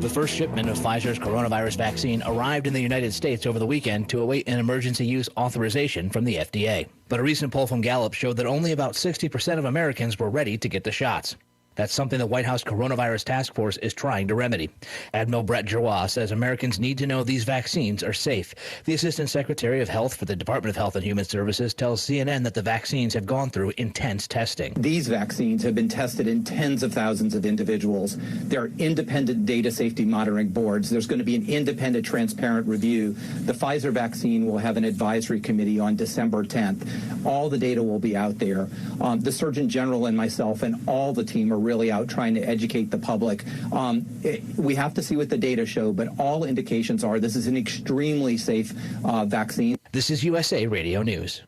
The first shipment of Pfizer's coronavirus vaccine arrived in the United States over the weekend to await an emergency use authorization from the FDA. But a recent poll from Gallup showed that only about 60% of Americans were ready to get the shots. That's something the White House Coronavirus Task Force is trying to remedy. Admiral Brett Giroir says Americans need to know these vaccines are safe. The Assistant Secretary of Health for the Department of Health and Human Services tells CNN that the vaccines have gone through intense testing. These vaccines have been tested in tens of thousands of individuals. There are independent data safety monitoring boards. There's going to be an independent, transparent review. The Pfizer vaccine will have an advisory committee on December 10th. All the data will be out there. The Surgeon General and myself and all the team are really out trying to educate the public. We have to see what the data show, but all indications are this is an extremely safe vaccine. This is USA Radio News.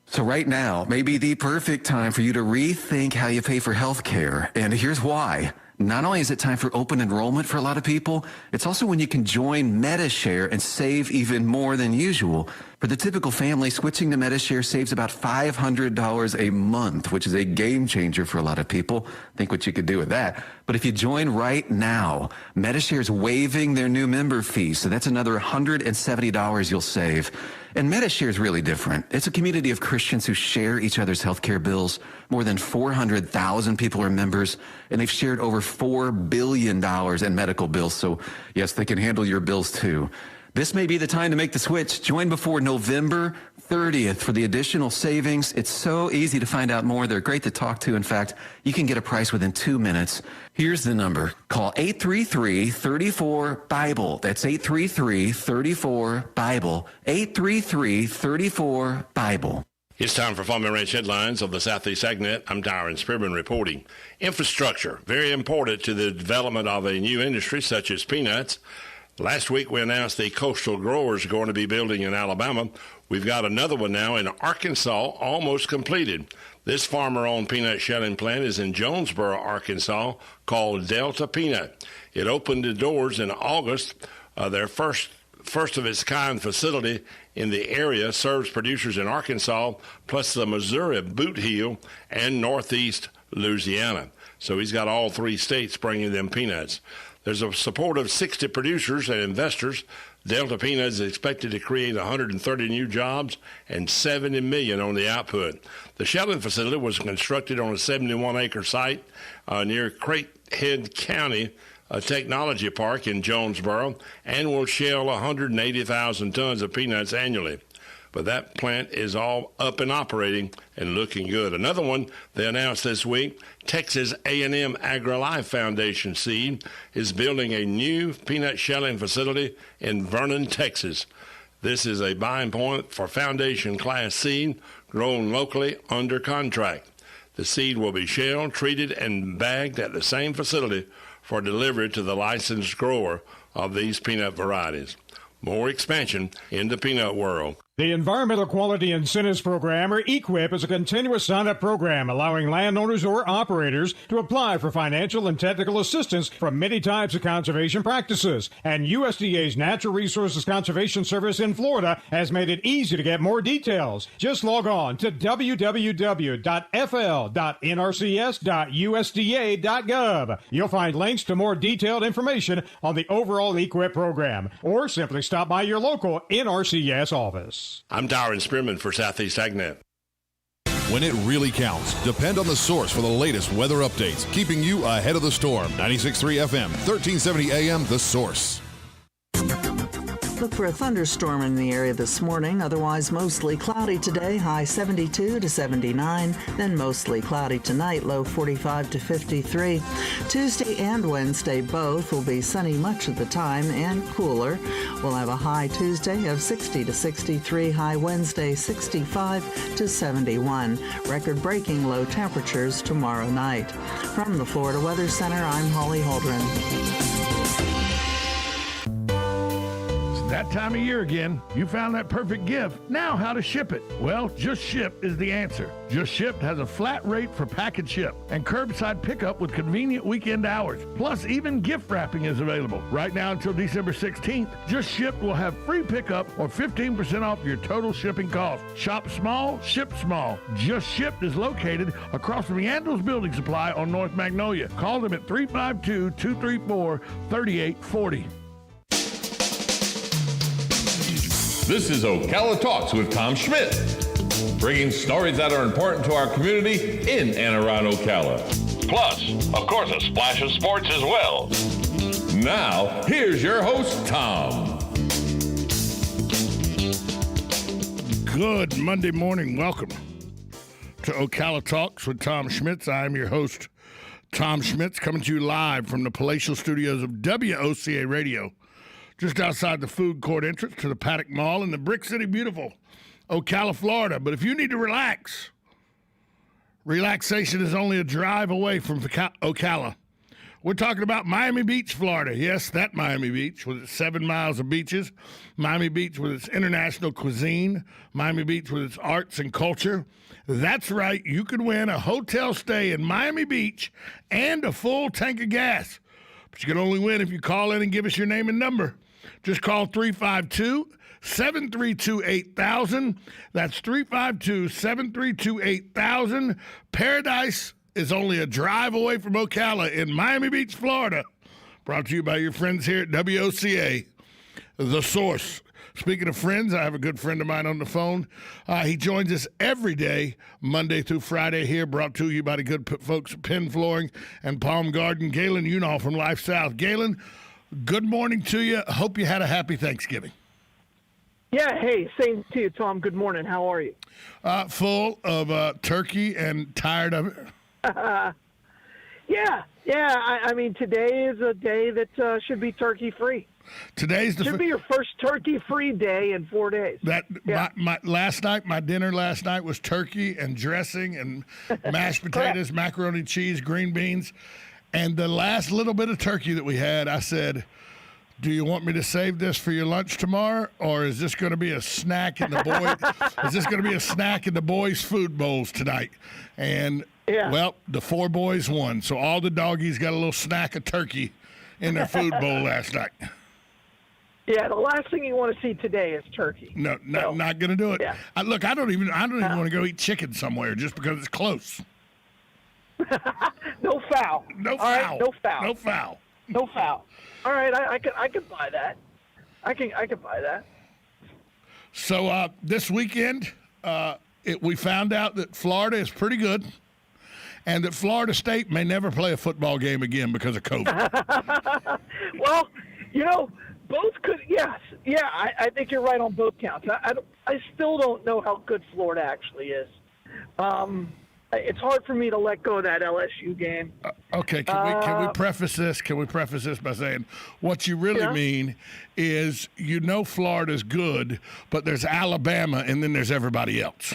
So right now may be the perfect time for you to rethink how you pay for health care. And here's why. Not only is it time for open enrollment for a lot of people, it's also when you can join MediShare and save even more than usual. For the typical family, switching to MediShare saves about $500 a month, which is a game changer for a lot of people. Think what you could do with that. But if you join right now, MediShare is waiving their new member fee, so that's another $170 you'll save. And MediShare is really different. It's a community of Christians who share each other's healthcare bills. More than 400,000 people are members, and they've shared over $4 billion in medical bills. So, yes, they can handle your bills, too. This may be the time to make the switch. Join before November 30th for the additional savings. It's so easy to find out more. They're great to talk to. In fact, you can get a price within 2 minutes. Here's the number. Call 833-34-BIBLE. That's 833-34-BIBLE. 833-34-BIBLE. It's time for Farm and Ranch Headlines of the Southeast AgNet. I'm Darren Spearman reporting. Infrastructure, very important to the development of a new industry such as peanuts. Last week we announced the coastal growers are going to be building in Alabama. We've got another one now in Arkansas, almost completed. This farmer-owned peanut shelling plant is in Jonesboro, Arkansas, called Delta Peanut. It opened the doors in August. Their first of its kind facility in the area serves producers in Arkansas, plus the Missouri Boot Heel and Northeast Louisiana. So he's got all three states bringing them peanuts. There's a support of 60 producers and investors. Delta Peanut is expected to create 130 new jobs and $70 million on the output. The shelling facility was constructed on a 71-acre site near Craighead County Technology Park in Jonesboro and will shell 180,000 tons of peanuts annually. But that plant is all up and operating and looking good. Another one they announced this week, Texas A&M AgriLife Foundation Seed is building a new peanut shelling facility in Vernon, Texas. This is a buying point for foundation class seed grown locally under contract. The seed will be shelled, treated, and bagged at the same facility for delivery to the licensed grower of these peanut varieties. More expansion in the peanut world. The Environmental Quality Incentives Program, or EQIP, is a continuous sign-up program allowing landowners or operators to apply for financial and technical assistance from many types of conservation practices. And USDA's Natural Resources Conservation Service in Florida has made it easy to get more details. Just log on to www.fl.nrcs.usda.gov. You'll find links to more detailed information on the overall EQIP program, or simply stop by your local NRCS office. I'm Darren Spearman for Southeast AgNet. When it really counts, depend on the source for the latest weather updates, keeping you ahead of the storm. 96.3 FM, 1370 AM, The Source. Look for a thunderstorm in the area this morning. Otherwise, mostly cloudy today, high 72 to 79. Then mostly cloudy tonight, low 45 to 53. Tuesday and Wednesday both will be sunny much of the time and cooler. We'll have a high Tuesday of 60 to 63, high Wednesday 65 to 71. Record-breaking low temperatures tomorrow night. From the Florida Weather Center, I'm Holly Holdren. That time of year again. You found that perfect gift. Now how to ship it? Well, Just Ship is the answer. Just Ship has a flat rate for package ship and curbside pickup with convenient weekend hours. Plus, even gift wrapping is available. Right now until December 16th, Just Ship will have free pickup or 15% off your total shipping cost. Shop small, ship small. Just Ship is located across from Yandles Building Supply on North Magnolia. Call them at 352-234-3840. This is Ocala Talks with Tom Schmidt, bringing stories that are important to our community in and around Ocala. Plus, of course, a splash of sports as well. Now, here's your host, Tom. Good Monday morning. Welcome to Ocala Talks with Tom Schmitz. I am your host, Tom Schmitz, coming to you live from the palatial studios of WOCA Radio, just outside the food court entrance to the Paddock Mall in the Brick City, beautiful Ocala, Florida. But if you need to relax, relaxation is only a drive away from Ocala. We're talking about Miami Beach, Florida. Yes, that Miami Beach with its 7 miles of beaches, Miami Beach with its international cuisine, Miami Beach with its arts and culture. That's right, you could win a hotel stay in Miami Beach and a full tank of gas. But you can only win if you call in and give us your name and number. Just call 352-732-8000. That's 352-732-8000. Paradise is only a drive away from Ocala in Miami Beach, Florida. Brought to you by your friends here at WOCA, The Source. Speaking of friends, I have a good friend of mine on the phone. He joins us every day, Monday through Friday here, brought to you by the good folks at Penn Flooring and Palm Garden. Galen Unall from Life South. Galen, good morning to you. Hope you had a happy Thanksgiving. Yeah, hey, same to you, Tom. Good morning. How are you? Full of turkey and tired of it. Yeah. I mean, today is a day that should be turkey-free. Today's the should be your first turkey-free day in 4 days. My dinner last night was turkey and dressing and mashed potatoes, macaroni, cheese, green beans, and the last little bit of turkey that we had, I said, do you want me to save this for your lunch tomorrow, or is this going to be a snack in the boys' food bowls tonight? And well, the 4 boys won, so all the doggies got a little snack of turkey in their food bowl last night. Yeah, the last thing you want to see today is turkey. No, not going to do it. Yeah. Look, I don't even want to go eat chicken somewhere just because it's close. No foul. No All foul. right, no foul. No foul. No foul. All right, I can buy that. I can buy that. So this weekend, we found out that Florida is pretty good, and that Florida State may never play a football game again because of COVID. Well, both could. Yes, yeah. I think you're right on both counts. I still don't know how good Florida actually is. It's hard for me to let go of that LSU game. Okay, can we preface this? Can we preface this by saying what you really mean is Florida's good, but there's Alabama and then there's everybody else.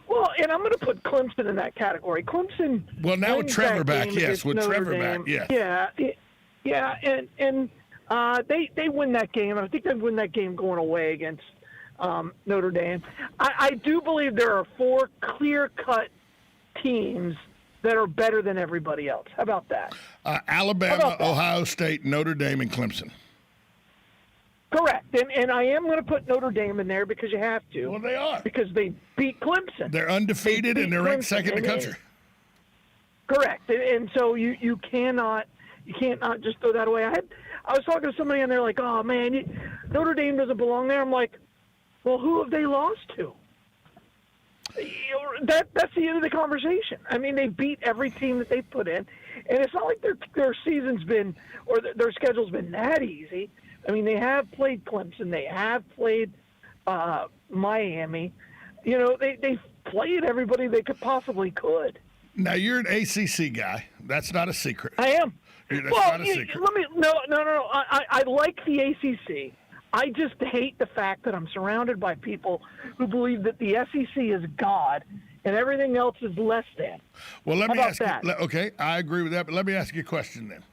Well, and I'm going to put Clemson in that category. Clemson. Well, now with Trevor back, yes, with Trevor back, yes. Yeah, and they win that game. I think they win that game going away against Notre Dame. I do believe there are 4 clear-cut teams that are better than everybody else. How about that? Alabama, Ohio State, Notre Dame, and Clemson. Correct. And I am going to put Notre Dame in there because you have to. Well, they are. Because they beat Clemson. They're undefeated and they're ranked second in the country. Correct. And so you cannot just throw that away. I was talking to somebody and they're like, oh, man, Notre Dame doesn't belong there. I'm like, well, who have they lost to? That's the end of the conversation. I mean, they beat every team that they put in, and it's not like their season's been or their schedule's been that easy. I mean, they have played Clemson, they have played Miami. They've played everybody they possibly could. Now you're an ACC guy. That's not a secret. I am. That's not a secret. No. I like the ACC. I just hate the fact that I'm surrounded by people who believe that the SEC is God and everything else is less than. Well, let me ask you. That? Okay, I agree with that, but let me ask you a question then.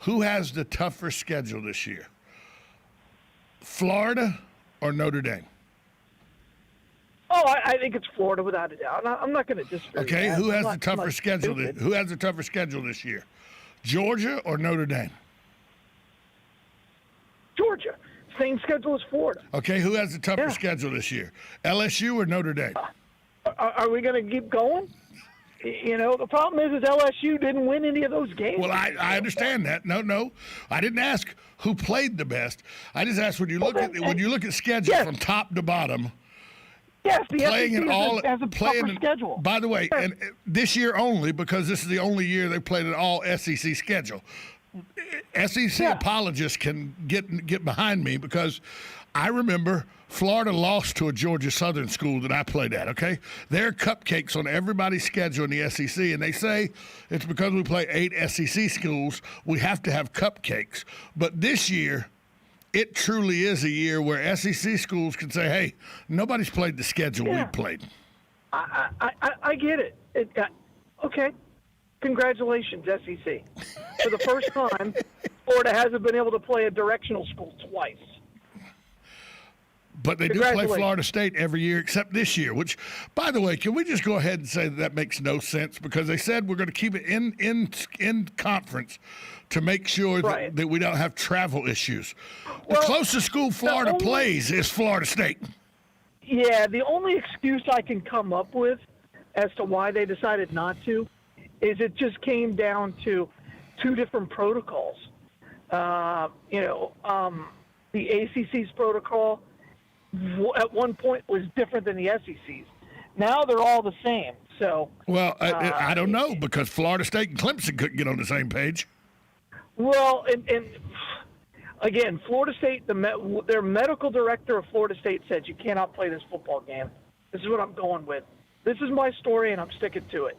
Who has the tougher schedule this year? Florida or Notre Dame? Oh, I think it's Florida without a doubt. I'm not going to disagree. Okay, with that. who has I'm the tougher not schedule? stupid. Who has the tougher schedule this year? Georgia or Notre Dame? Georgia. Same schedule as Florida. Okay, who has the tougher Yeah. schedule this year? LSU or Notre Dame? Are we going to keep going? You know, the problem is LSU didn't win any of those games. Well, I understand that. No, I didn't ask who played the best. I just asked when you look at schedule Yes. from top to bottom. Yes, the Playing SEC in all, has a playing. tougher schedule. By the way, Yes. and this year only because this is the only year they played an all SEC schedule. SEC Yeah. apologists can get behind me because I remember Florida lost to a Georgia Southern school that I played at. Okay, there are cupcakes on everybody's schedule in the SEC, and they say it's because we play 8 SEC schools we have to have cupcakes. But this year, it truly is a year where SEC schools can say, "Hey, nobody's played the schedule we played." I get it. Okay. Congratulations, SEC. For the first time, Florida hasn't been able to play a directional school twice. But they do play Florida State every year except this year, which, by the way, can we just go ahead and say that makes no sense? Because they said we're going to keep it in conference to make sure that we don't have travel issues. The closest school Florida plays is Florida State. Yeah, the only excuse I can come up with as to why they decided not to is it just came down to 2 different protocols. The ACC's protocol at one point was different than the SEC's. Now they're all the same. So well, I don't know because Florida State and Clemson couldn't get on the same page. Well, and again, Florida State, their medical director of Florida State said you cannot play this football game. This is what I'm going with. This is my story, and I'm sticking to it.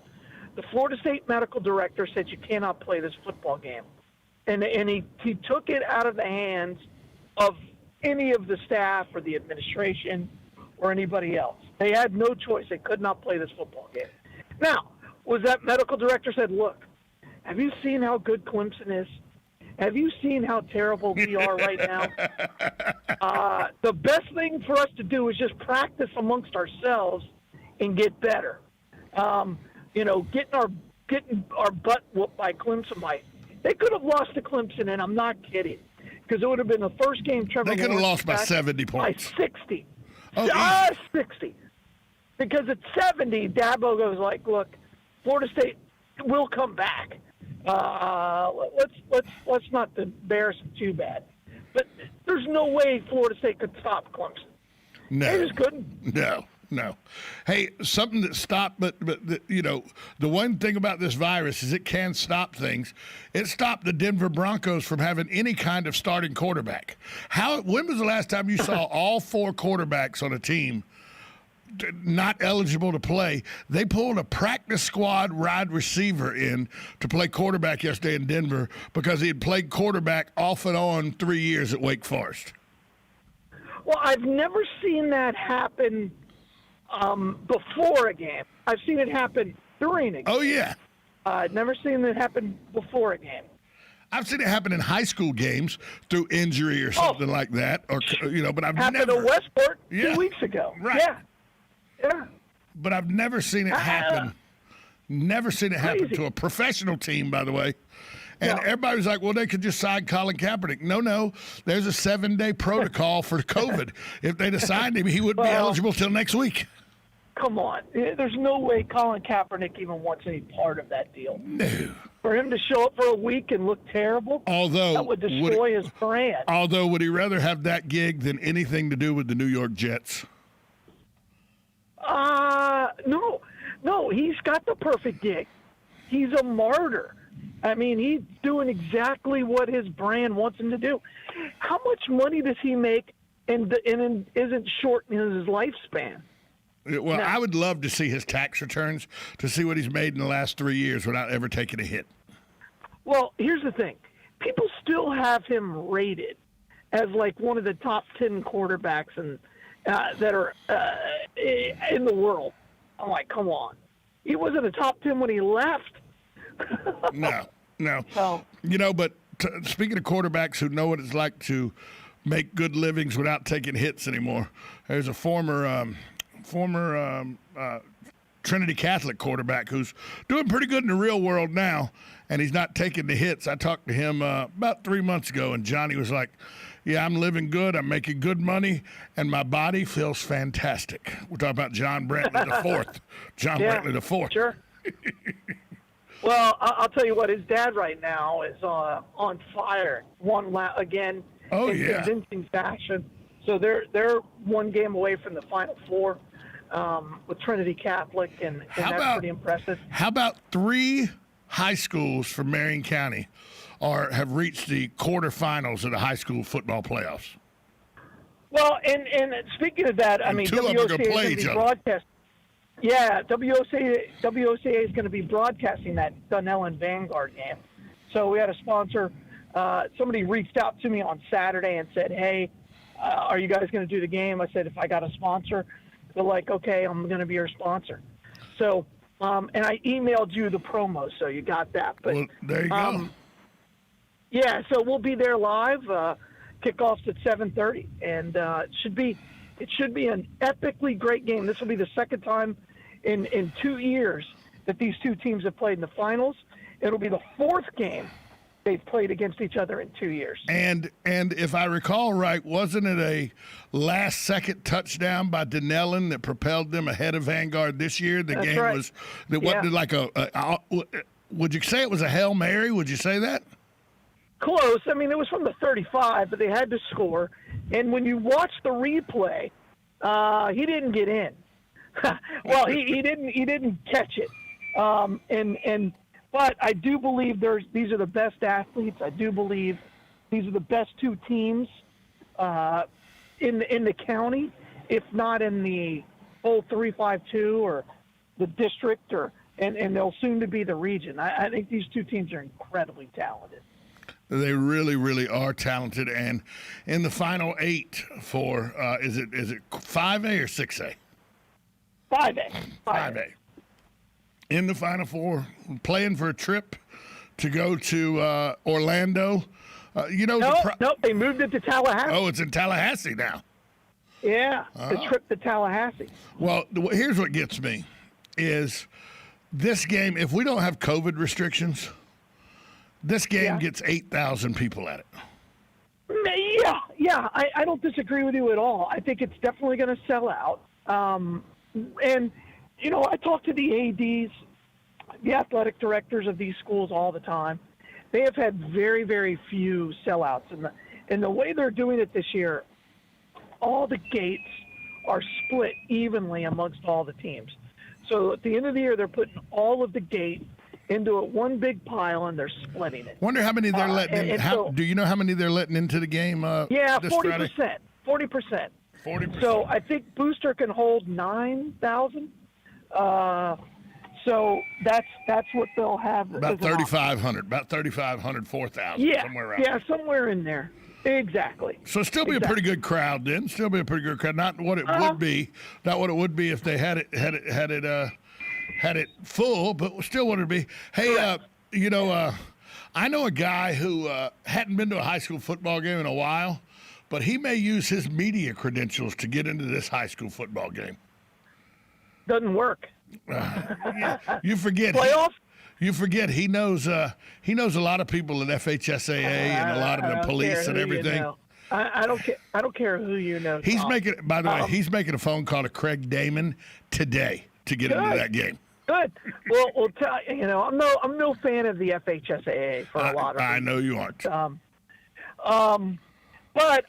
The Florida State medical director said you cannot play this football game. And he took it out of the hands of any of the staff or the administration or anybody else. They had no choice. They could not play this football game. Now, was that medical director said, look, have you seen how good Clemson is? Have you seen how terrible we are right now? The best thing for us to do is just practice amongst ourselves and get better. Getting our butt whooped by Clemson. They could have lost to Clemson, and I'm not kidding, because it would have been the first game Trevor They could have Lawrence lost by back 70 points. By 60. Oh, 60. Because at 70, Dabo goes like, look, Florida State will come back. Let's not embarrass them too bad. But there's no way Florida State could stop Clemson. No. They just couldn't. No. Hey, something that stopped, but the one thing about this virus is it can stop things. It stopped the Denver Broncos from having any kind of starting quarterback. When was the last time you saw all 4 quarterbacks on a team not eligible to play? They pulled a practice squad wide receiver in to play quarterback yesterday in Denver because he had played quarterback off and on 3 years at Wake Forest. Well, I've never seen that happen before a game. I've seen it happen during a game. Oh, yeah. I've never seen it happen before a game. I've seen it happen in high school games through injury or something like that, but I've happened never to Westport 2 Yeah. weeks ago. Right. Yeah. But I've never seen it happen. Never seen it happen Crazy. to a professional team, by the way. And everybody was like, well, they could just sign Colin Kaepernick. No. There's a 7-day protocol for COVID. If they'd have signed him, he wouldn't be eligible till next week. Come on. There's no way Colin Kaepernick even wants any part of that deal. No. For him to show up for a week and look terrible, that would destroy his brand. Although, would he rather have that gig than anything to do with the New York Jets? No, he's got the perfect gig. He's a martyr. I mean, he's doing exactly what his brand wants him to do. How much money does he make and isn't shortening his lifespan? Well, I would love to see his tax returns to see what he's made in the last 3 years without ever taking a hit. Well, here's the thing. People still have him rated as like one of the top 10 quarterbacks that are in the world. I'm like, come on. He wasn't a top 10 when he left. No. So, But speaking of quarterbacks who know what it's like to make good livings without taking hits anymore. There's a former Trinity Catholic quarterback who's doing pretty good in the real world now, and he's not taking the hits. I talked to him about 3 months ago, and Johnny was like, yeah, I'm living good, I'm making good money, and my body feels fantastic. We're talking about John Brantley IV. Brantley IV. Sure. Well, I'll tell you what, his dad right now is on fire. Again in convincing fashion. So they're one game away from the Final Four with Trinity Catholic, and that's pretty impressive. How about 3 high schools from Marion County have reached the quarterfinals of the high school football playoffs? Well, and speaking of that, I mean, WOCA is going to be broadcast. Yeah, WOCA is going to be broadcasting that Dunellen Vanguard game. So we had a sponsor. Somebody reached out to me on Saturday and said, hey, are you guys going to do the game? I said, if I got a sponsor. They're like, okay, I'm going to be your sponsor. So, and I emailed you the promo, so you got that. But well, there you go. Yeah, so we'll be there live. Kickoff's at 7:30, and it should be an epically great game. This will be the second time in 2 years that these two teams have played in the finals. It'll be the 4th game they've played against each other in 2 years. And if I recall right, wasn't it a last-second touchdown by Dunellen that propelled them ahead of Vanguard this year? The game right. was like would you say it was a Hail Mary? Would you say that? Close. I mean, it was from the 35, but they had to score. And when you watch the replay, he didn't get in. Well, he didn't catch it. But I do believe these are the best athletes. I do believe these are the best 2 teams in the county, if not in the whole 352 or the district, and they'll soon to be the region. I think these 2 teams are incredibly talented. They really, really are talented. And in the final 8 for is it 5A or 6A? 5A. In the Final Four, playing for a trip to go to Orlando. Nope, they moved it to Tallahassee. Oh, it's in Tallahassee now. Yeah, the trip to Tallahassee. Well, here's what gets me is this game, if we don't have COVID restrictions, this game gets 8,000 people at it. Yeah, I don't disagree with you at all. I think it's definitely going to sell out. And, I talk to the ADs, the athletic directors of these schools all the time. They have had very, very few sellouts. And the way they're doing it this year, all the gates are split evenly amongst all the teams. So at the end of the year, they're putting all of the gate into one big pile, and they're splitting it. Wonder how many they're letting in. Do you know how many they're letting into the game? Yeah, this 40%. Friday? 40%. 40%. So I think Booster can hold 9,000. So that's what they'll have. About 3,500. About 3,500, 4,000. Yeah, somewhere around. Yeah, somewhere in there. Exactly. So still be a pretty good crowd then. Still be a pretty good crowd. Not what it would be. Not what it would be if they had it full, but still what it'd be. Hey, I know a guy who hadn't been to a high school football game in a while, but he may use his media credentials to get into this high school football game. Doesn't work. You forget. Playoffs? You forget he knows a lot of people at FHSAA and a lot of the police and everything. I don't care who you know. He's making. By the way, he's making a phone call to Craig Damon today to get into that game. Good. Well, I'm no fan of the FHSAA for a lot of reasons. I know you aren't. But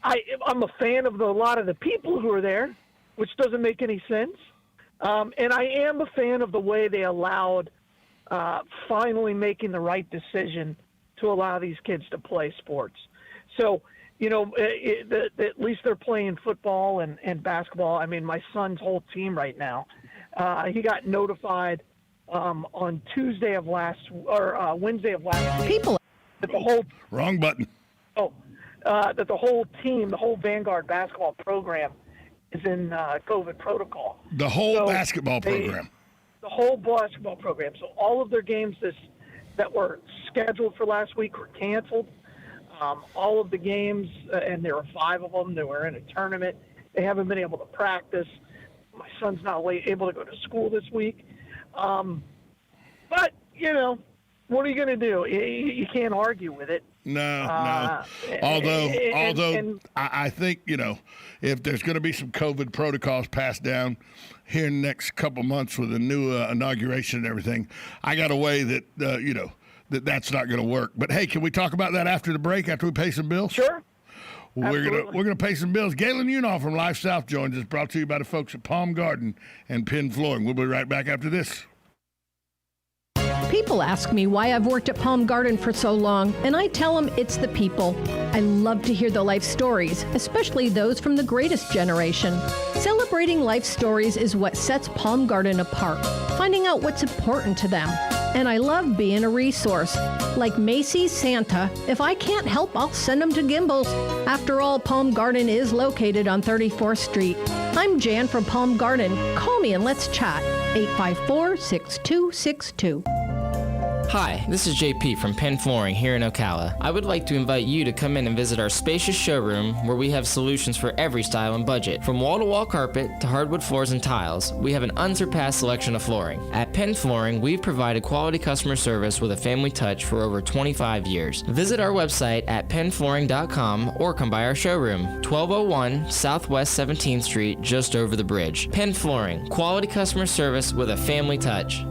I'm a fan of a lot of the people who are there, which doesn't make any sense. And I am a fan of the way they allowed finally making the right decision to allow these kids to play sports. So, at least they're playing football and basketball. I mean, my son's whole team right now, he got notified on Wednesday of last week. People. That the whole wrong button. That the whole team, the whole Vanguard basketball program, is in COVID protocol. The whole basketball program. The whole basketball program. So all of their games that were scheduled for last week were canceled. all of the games, and there were 5 of them. They were in a tournament. They haven't been able to practice. My son's not able to go to school this week. But, what are you going to do? You can't argue with it. No. Although I think, if there's going to be some COVID protocols passed down here in the next couple months with a new inauguration and everything, I got a way that, that's not going to work. But, hey, can we talk about that after the break, after we pay some bills? Sure. We're gonna pay some bills. Galen Unall from Life South joins us, brought to you by the folks at Palm Garden and Penn Flooring. We'll be right back after this. People ask me why I've worked at Palm Garden for so long, and I tell them it's the people. I love to hear the life stories, especially those from the greatest generation. Celebrating life stories is what sets Palm Garden apart, finding out what's important to them. And I love being a resource. Like Macy's Santa, if I can't help, I'll send them to Gimbel's. After all, Palm Garden is located on 34th Street. I'm Jan from Palm Garden. Call me and let's chat. 854-6262. Hi, this is JP from Penn Flooring here in Ocala. I would like to invite you to come in and visit our spacious showroom where we have solutions for every style and budget. From wall-to-wall carpet to hardwood floors and tiles, we have an unsurpassed selection of flooring. At Penn Flooring, we've provided quality customer service with a family touch for over 25 years. Visit our website at pennflooring.com or come by our showroom, 1201 Southwest 17th Street, just over the bridge. Penn Flooring, quality customer service with a family touch.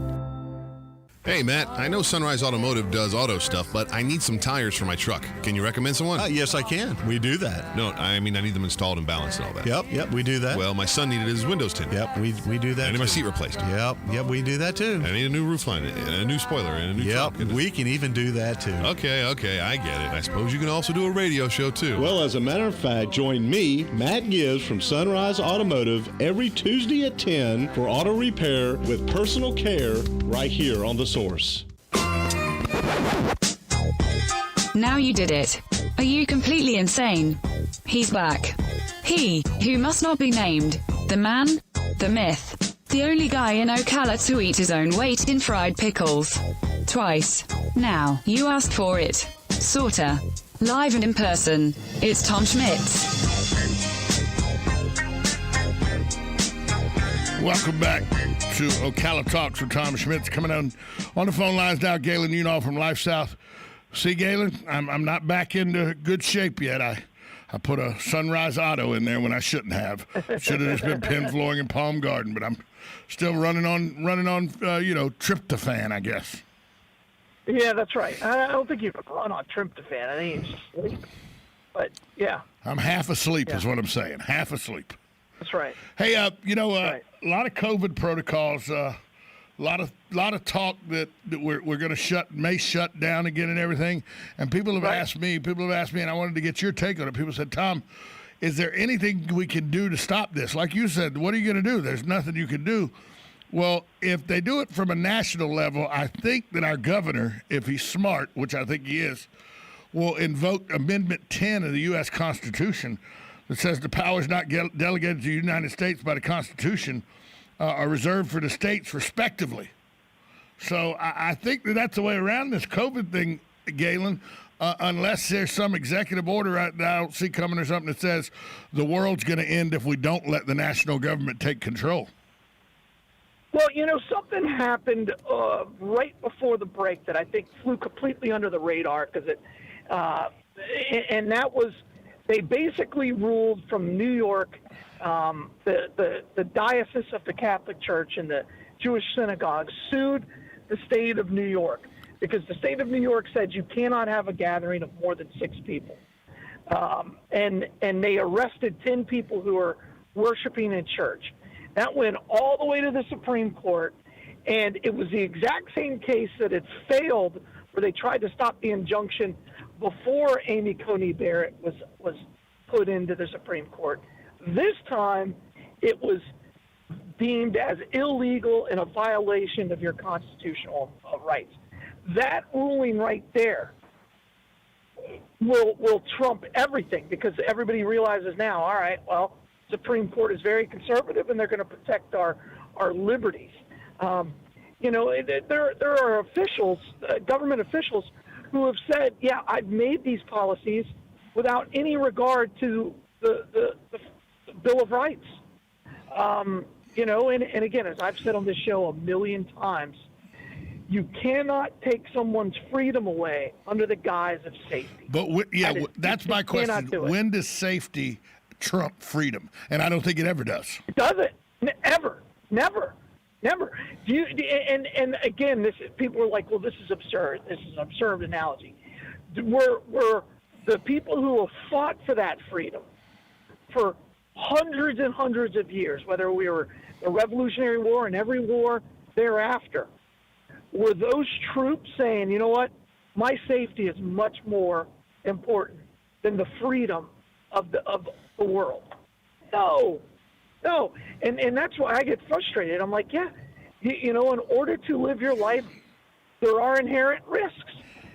Hey, Matt, I know Sunrise Automotive does auto stuff, but I need some tires for my truck. Can you recommend someone? Yes, I can. We do that. No, I mean I need them installed and balanced and all that. Yep, we do that. Well, my son needed his windows tinted. Yep, we do that. I need my seat replaced. Yep, we do that too. I need a new roof line and a new spoiler and a new truck. Yep, we can even do that too. Okay, I get it. I suppose you can also do a radio show too. Well, as a matter of fact, join me, Matt Gibbs from Sunrise Automotive, every Tuesday at 10 for auto repair with personal care right here on The Source. Now you did it. Are you completely insane? He's back. He, who must not be named. The man, the myth. The only guy in Ocala to eat his own weight in fried pickles. Twice. Now, you asked for it. Sorta. Live and in person. It's Tom Schmitz. Welcome back to Ocala Talks with Tom Schmitz. Coming on the phone lines now, Galen Unall from Life South. See, Galen, I'm not back into good shape yet. I put a Sunrise Auto in there when I shouldn't have. Should have just been Penn Flooring and Palm Garden, but I'm still running on tryptophan, I guess. Yeah, that's right. I don't think you can run on tryptophan. I think it's just sleep. But yeah, I'm half asleep is what I'm saying. Half asleep. That's right. Hey, a lot of COVID protocols. A lot of talk that we're going to may shut down again and everything. And people have asked me, and I wanted to get your take on it. People said, Tom, is there anything we can do to stop this? Like you said, what are you going to do? There's nothing you can do. Well, if they do it from a national level, I think that our governor, if he's smart, which I think he is, will invoke Amendment 10 of the U.S. Constitution that says the powers not delegated to the United States by the Constitution are reserved for the states respectively. So I think that's the way around this COVID thing, Galen, unless there's some executive order right now I don't see coming or something that says the world's going to end if we don't let the national government take control. Well, something happened right before the break that I think flew completely under the radar because and that was they basically ruled from New York. The diocese of the Catholic Church and the Jewish synagogue sued the state of New York because the state of New York said you cannot have a gathering of more than 6 people. And they arrested 10 people who were worshiping in church. That went all the way to the Supreme Court, and it was the exact same case that had failed where they tried to stop the injunction before Amy Coney Barrett was put into the Supreme Court. This time, it was deemed as illegal and a violation of your constitutional rights. That ruling right there will trump everything because everybody realizes now, all right, well, Supreme Court is very conservative and they're going to protect our liberties. There are officials, government officials, who have said, yeah, I've made these policies without any regard to the Bill of Rights. You know, and again, as I've said on this show a million times, you cannot take someone's freedom away under the guise of safety. But that's my question. When does safety trump freedom? And I don't think it ever does. It doesn't. Ever. Never. Do you? And again, people are like, well, this is absurd. This is an absurd analogy. We're the people who have fought for that freedom for hundreds and hundreds of years, whether we were the Revolutionary War and every war thereafter, were those troops saying, you know what, my safety is much more important than the freedom of the world? No. And that's why I get frustrated. I'm like, yeah, you know, in order to live your life, there are inherent risks.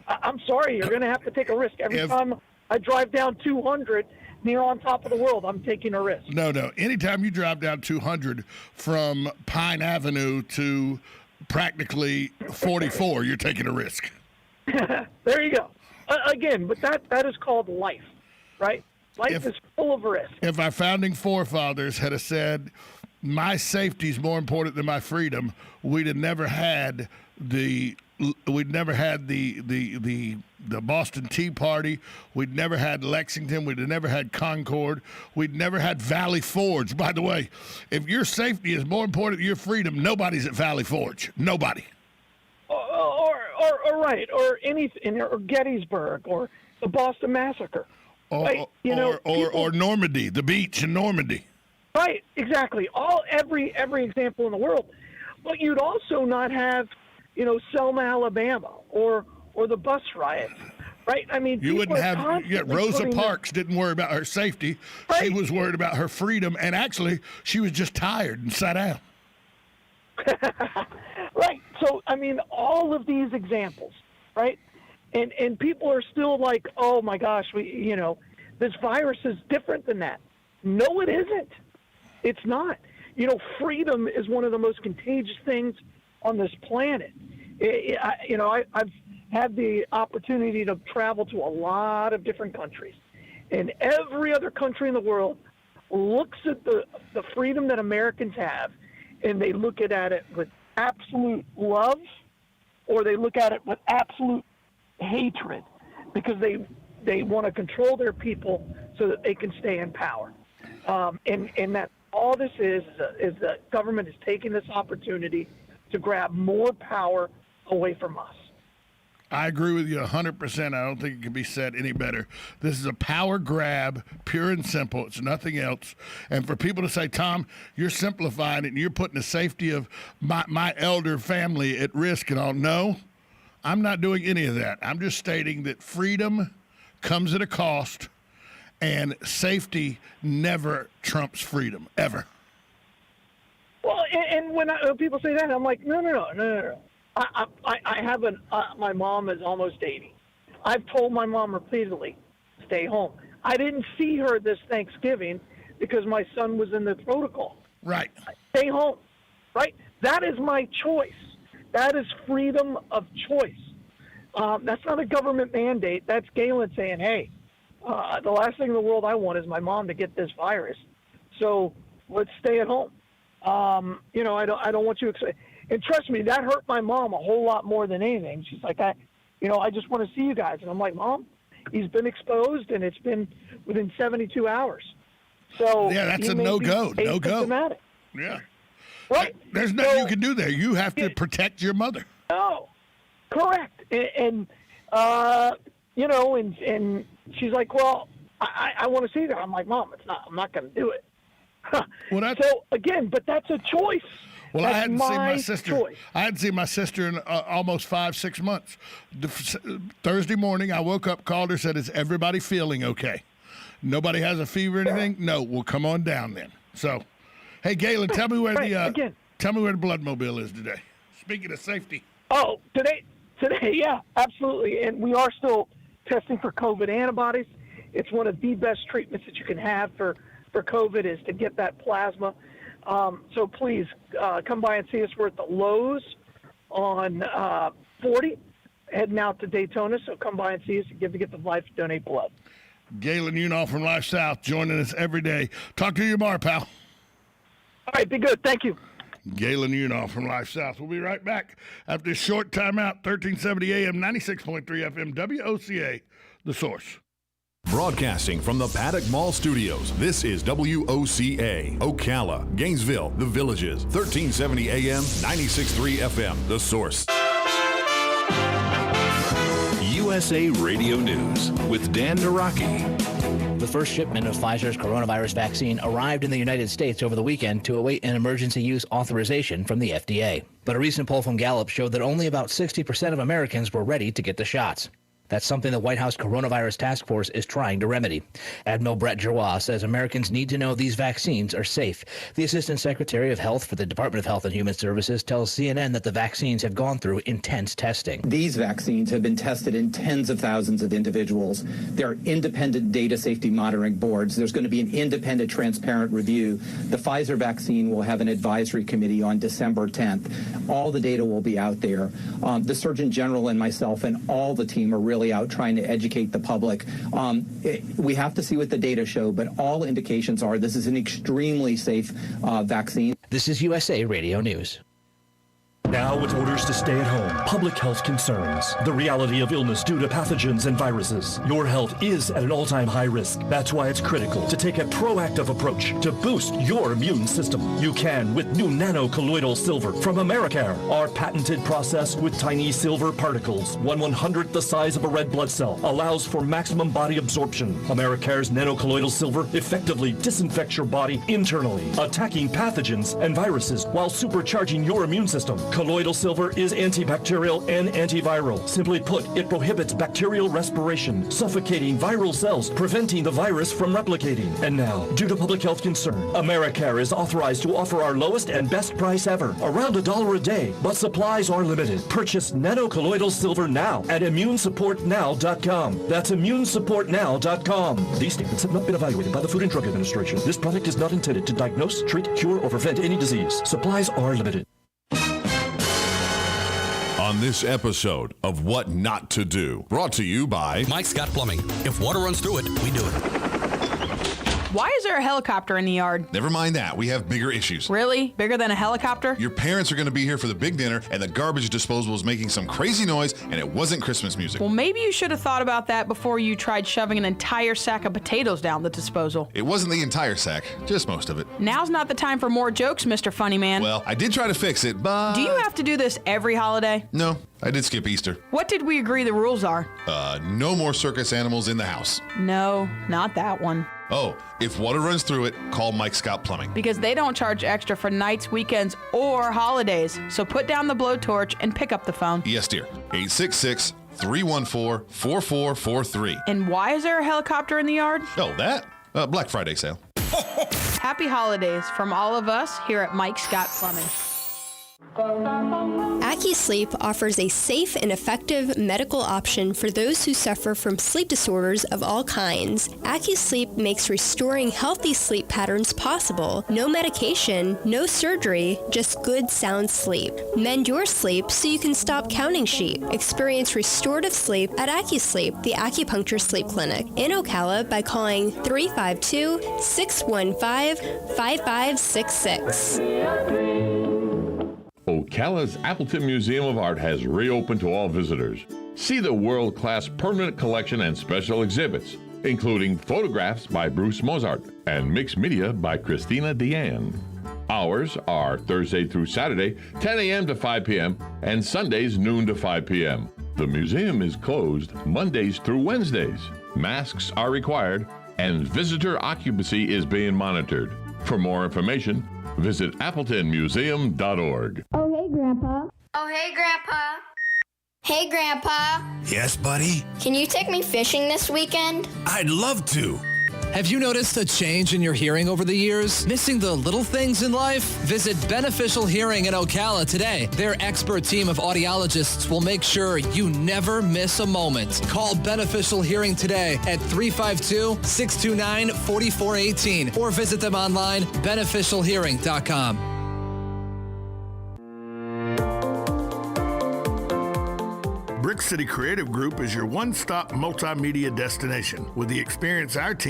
I'm sorry, you're going to have to take a risk. Every time I drive down 200 near on top of the world, I'm taking a risk. No. Anytime you drive down 200 from Pine Avenue to practically 44, you're taking a risk. There you go. Again, but that is called life, right? Life is full of risk. If our founding forefathers had said, my safety is more important than my freedom, we'd have never had the Boston Tea Party. We'd never had Lexington. We'd have never had Concord. We'd never had Valley Forge. By the way, if your safety is more important than your freedom, nobody's at Valley Forge. Nobody. Or anything, or Gettysburg, or the Boston Massacre. Or Normandy, the beach in Normandy. Right, exactly. Every example in the world. But you'd also not have, you know, Selma, Alabama, or the bus riots, right? I mean, you wouldn't have. Rosa Parks didn't worry about her safety. Right. She was worried about her freedom, and actually, she was just tired and sat down. Right. So, I mean, all of these examples, right? And people are still like, oh my gosh, this virus is different than that. No, it isn't. It's not. You know, freedom is one of the most contagious things on this planet. I've had the opportunity to travel to a lot of different countries, and every other country in the world looks at the freedom that Americans have, and they look at it with absolute love, or they look at it with absolute hatred, because they want to control their people so that they can stay in power. And that all this is that government is taking this opportunity to grab more power away from us. I agree with you 100%. I don't think it can be said any better. This is a power grab, pure and simple. It's nothing else. And for people to say, Tom, you're simplifying it and you're putting the safety of my elder family at risk and all. No, I'm not doing any of that. I'm just stating that freedom comes at a cost, and safety never trumps freedom, ever. Well, and when people say that, I'm like, no. I haven't. My mom is almost 80. I've told my mom repeatedly, stay home. I didn't see her this Thanksgiving because my son was in the protocol. Right. Stay home. Right? That is my choice. That is freedom of choice. That's not a government mandate. That's Galen saying, hey, the last thing in the world I want is my mom to get this virus. So let's stay at home. I don't want you to. And trust me, that hurt my mom a whole lot more than anything. She's like, I just want to see you guys. And I'm like, Mom, he's been exposed, and it's been within 72 hours. So yeah, that's a no-go. No-go. Yeah. Right. There's nothing you can do there. You have to protect your mother. No. Correct. And she's like, well, I want to see that. I'm like, Mom, I'm not going to do it. Well, so again, but that's a choice. Well, that's I hadn't seen my sister. Choice. I hadn't seen my sister in almost 5-6 months. Thursday morning, I woke up, called her, said, "Is everybody feeling okay? Nobody has a fever or anything? No. Well, come on down then." So, hey, Galen, tell me where the Bloodmobile is today. Speaking of safety. Oh, today, yeah, absolutely, and we are still testing for COVID antibodies. It's one of the best treatments that you can have for COVID is to get that plasma. So please come by and see us. We're at the Lowe's on 40 heading out to Daytona, so come by and see us and give the gift of life, donate blood. Galen Unall from Life South joining us every day. Talk to you tomorrow, pal. All right, be good. Thank you. Galen Unall from Life South. We'll be right back after this short timeout. 1370 AM, 96.3 FM, WOCA, The Source. Broadcasting from the Paddock Mall Studios, this is WOCA, Ocala, Gainesville, The Villages, 1370 AM, 96.3 FM, The Source. USA Radio News with Dan Naraki. The first shipment of Pfizer's coronavirus vaccine arrived in the United States over the weekend to await an emergency use authorization from the FDA. But a recent poll from Gallup showed that only about 60% of Americans were ready to get the shots. That's something the White House Coronavirus Task Force is trying to remedy. Admiral Brett Giroir says Americans need to know these vaccines are safe. The Assistant Secretary of Health for the Department of Health and Human Services tells CNN that the vaccines have gone through intense testing. These vaccines have been tested in tens of thousands of individuals. There are independent data safety monitoring boards. There's going to be an independent, transparent review. The Pfizer vaccine will have an advisory committee on December 10th. All the data will be out there. The Surgeon General and myself and all the team are really out trying to educate the public. We have to see what the data show, but all indications are this is an extremely safe vaccine. This is USA Radio News. Now with orders to stay at home, public health concerns, the reality of illness due to pathogens and viruses. Your health is at an all-time high risk. That's why it's critical to take a proactive approach to boost your immune system. You can with new nano-colloidal silver from Americare. Our patented process with tiny silver particles, 1/100th the size of a red blood cell, allows for maximum body absorption. Americare's nano-colloidal silver effectively disinfects your body internally, attacking pathogens and viruses while supercharging your immune system. Colloidal silver is antibacterial and antiviral. Simply put, it prohibits bacterial respiration, suffocating viral cells, preventing the virus from replicating. And now, due to public health concern, Americare is authorized to offer our lowest and best price ever, around $1 a day, but supplies are limited. Purchase nano-colloidal silver now at immunesupportnow.com. That's immunesupportnow.com. These statements have not been evaluated by the Food and Drug Administration. This product is not intended to diagnose, treat, cure, or prevent any disease. Supplies are limited. On this episode of What Not to Do, brought to you by Mike Scott Plumbing. If water runs through it, we do it. Why is there a helicopter in the yard? Never mind that. We have bigger issues. Really? Bigger than a helicopter? Your parents are going to be here for the big dinner, and the garbage disposal is making some crazy noise, and it wasn't Christmas music. Well, maybe you should have thought about that before you tried shoving an entire sack of potatoes down the disposal. It wasn't the entire sack, just most of it. Now's not the time for more jokes, Mr. Funny Man. Well, I did try to fix it, but... Do you have to do this every holiday? No, I did skip Easter. What did we agree the rules are? No more circus animals in the house. No, not that one. Oh, if water runs through it, call Mike Scott Plumbing. Because they don't charge extra for nights, weekends, or holidays. So put down the blowtorch and pick up the phone. Yes, dear. 866-314-4443. And why is there a helicopter in the yard? Oh, that? Black Friday sale. Happy holidays from all of us here at Mike Scott Plumbing. AccuSleep offers a safe and effective medical option for those who suffer from sleep disorders of all kinds. AccuSleep makes restoring healthy sleep patterns possible. No medication, no surgery, just good sound sleep. Mend your sleep so you can stop counting sheep. Experience restorative sleep at AccuSleep, the acupuncture sleep clinic in Ocala by calling 352-615-5566. Ocala's Appleton Museum of Art has reopened to all visitors. See the world-class permanent collection and special exhibits, including photographs by Bruce Mozart and mixed media by Christina Deanne. Hours are Thursday through Saturday, 10 a.m. to 5 p.m., and Sundays, noon to 5 p.m. The museum is closed Mondays through Wednesdays. Masks are required, and visitor occupancy is being monitored. For more information, visit appletonmuseum.org. Oh, hey, Grandpa. Oh, hey, Grandpa. Hey, Grandpa. Yes, buddy? Can you take me fishing this weekend? I'd love to. Have you noticed a change in your hearing over the years? Missing the little things in life? Visit Beneficial Hearing in Ocala today. Their expert team of audiologists will make sure you never miss a moment. Call Beneficial Hearing today at 352-629-4418 or visit them online, beneficialhearing.com. Brick City Creative Group is your one-stop multimedia destination. With the experience our team